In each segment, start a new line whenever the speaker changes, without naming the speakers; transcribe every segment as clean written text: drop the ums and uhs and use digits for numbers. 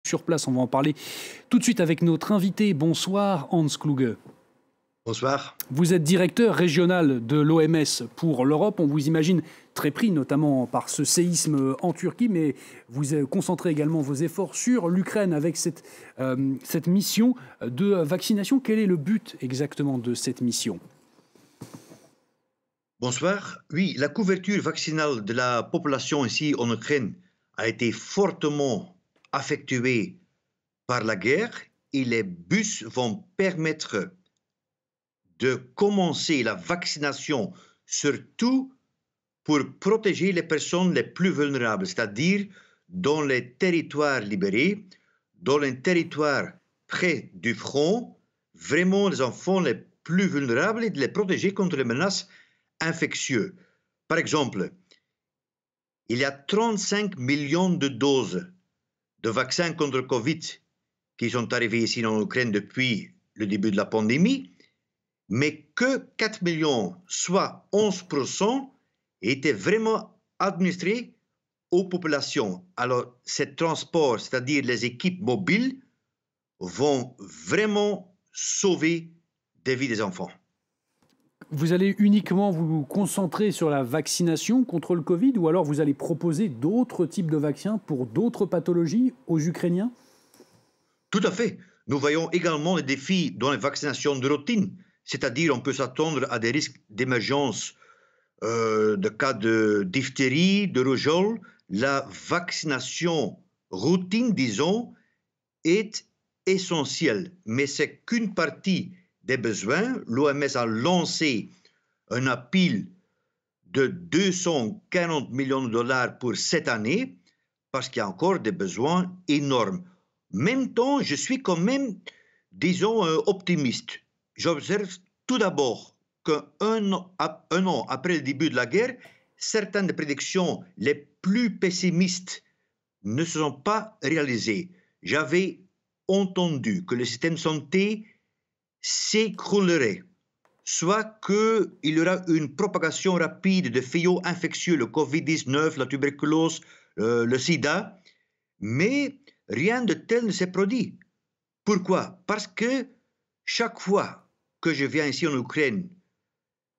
sur place. On va en parler tout de suite avec notre invité. Bonsoir Hans Kluge.
Bonsoir.
Vous êtes directeur régional de l'OMS pour l'Europe. On vous imagine très pris, notamment par ce séisme en Turquie, mais vous concentrez également vos efforts sur l'Ukraine avec cette mission de vaccination. Quel est le but exactement de cette mission ?
Bonsoir. Oui, la couverture vaccinale de la population ici en Ukraine a été fortement affectée par la guerre et les bus vont permettre de commencer la vaccination, surtout pour protéger les personnes les plus vulnérables, c'est-à-dire dans les territoires libérés, dans les territoires près du front, vraiment les enfants les plus vulnérables et de les protéger contre les menaces infectieuses. Par exemple, il y a 35 millions de doses de vaccins contre le Covid qui sont arrivées ici en Ukraine depuis le début de la pandémie, mais que 4 millions, soit 11%, étaient vraiment administrés aux populations. Alors, ces transports, c'est-à-dire les équipes mobiles, vont vraiment sauver des vies des enfants.
Vous allez uniquement vous concentrer sur la vaccination contre le Covid ou alors vous allez proposer d'autres types de vaccins pour d'autres pathologies aux Ukrainiens ?
Tout à fait. Nous voyons également les défis dans les vaccinations de routine, c'est-à-dire on peut s'attendre à des risques d'émergence de cas de diphtérie, de rougeole. La vaccination routine, disons, est essentielle, mais c'est qu'une partie des besoins. L'OMS a lancé un appel de 240 millions de dollars pour cette année parce qu'il y a encore des besoins énormes. En même temps, je suis quand même, disons, optimiste. J'observe tout d'abord qu'un an après le début de la guerre, certaines des prédictions les plus pessimistes ne se sont pas réalisées. J'avais entendu que le système de santé s'écroulerait, soit qu'il y aura une propagation rapide de fléaux infectieux, le Covid-19, la tuberculose, le sida, mais rien de tel ne s'est produit. Pourquoi ? Parce que chaque fois que je viens ici en Ukraine,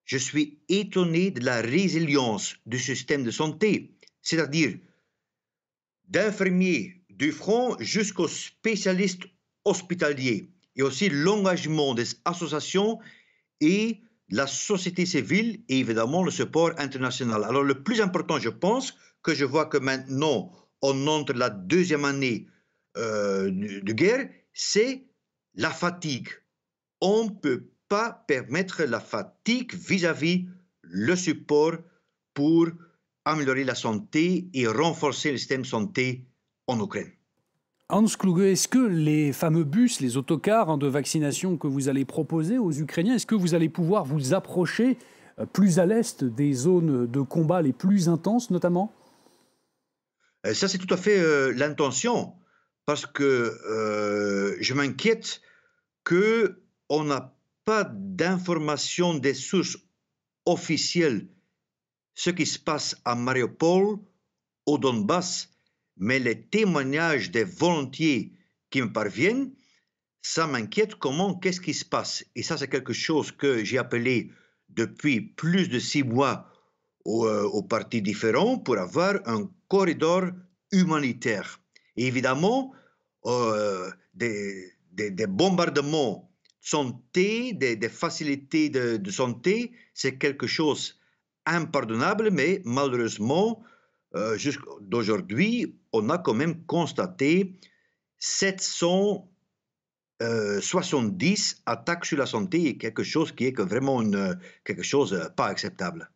je suis étonné de la résilience du système de santé, c'est-à-dire d'infirmiers du front jusqu'aux spécialistes hospitaliers, et aussi l'engagement des associations et la société civile et évidemment le support international. Alors le plus important, je pense, que je vois que maintenant on entre la deuxième année de guerre, c'est la fatigue. On ne peut pas permettre la fatigue vis-à-vis le support pour améliorer la santé et renforcer le système de santé en Ukraine.
Hans Kluge, est-ce que les fameux bus, les autocars de vaccination que vous allez proposer aux Ukrainiens, est-ce que vous allez pouvoir vous approcher plus à l'est des zones de combat les plus intenses notamment ?
Ça, c'est tout à fait l'intention, parce que je m'inquiète qu'on n'a pas d'informations des sources officielles ce qui se passe à Mariupol, au Donbass, mais les témoignages des volontiers qui me parviennent, ça m'inquiète qu'est-ce qui se passe. Et ça, c'est quelque chose que j'ai appelé depuis plus de 6 mois aux partis différents pour avoir un corridor humanitaire. Et évidemment, des bombardements de santé, des facilités de santé, c'est quelque chose impardonnable, mais malheureusement, jusqu'aujourd'hui, on a quand même constaté 770 attaques sur la santé, et quelque chose qui est vraiment quelque chose pas acceptable.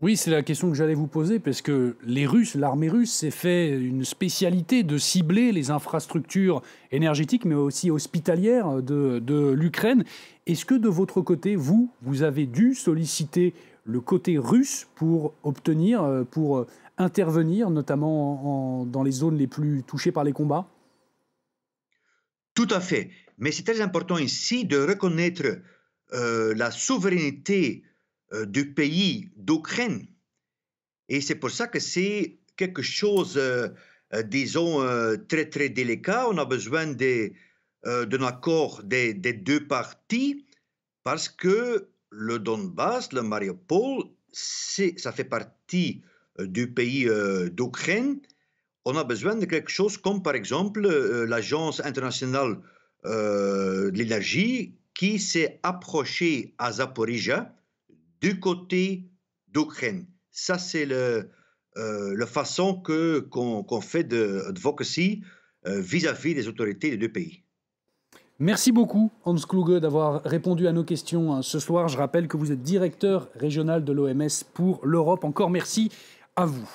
Oui, c'est la question que j'allais vous poser, parce que les Russes, l'armée russe s'est fait une spécialité de cibler les infrastructures énergétiques, mais aussi hospitalières de l'Ukraine. Est-ce que de votre côté, vous avez dû solliciter le côté russe pour obtenir, pour intervenir, notamment dans les zones les plus touchées par les combats ?
Tout à fait. Mais c'est très important ici de reconnaître la souveraineté du pays d'Ukraine. Et c'est pour ça que c'est quelque chose disons, très, très délicat. On a besoin d'un accord des deux parties parce que le Donbass, le Mariupol, ça fait partie du pays d'Ukraine. On a besoin de quelque chose comme, par exemple, l'Agence internationale de l'énergie qui s'est approchée à Zaporizhzhia du côté d'Ukraine. Ça, c'est la façon qu'on fait d'advocacy vis-à-vis des autorités des deux pays.
Merci beaucoup, Hans Kluge, d'avoir répondu à nos questions ce soir. Je rappelle que vous êtes directeur régional de l'OMS pour l'Europe. Encore merci à vous.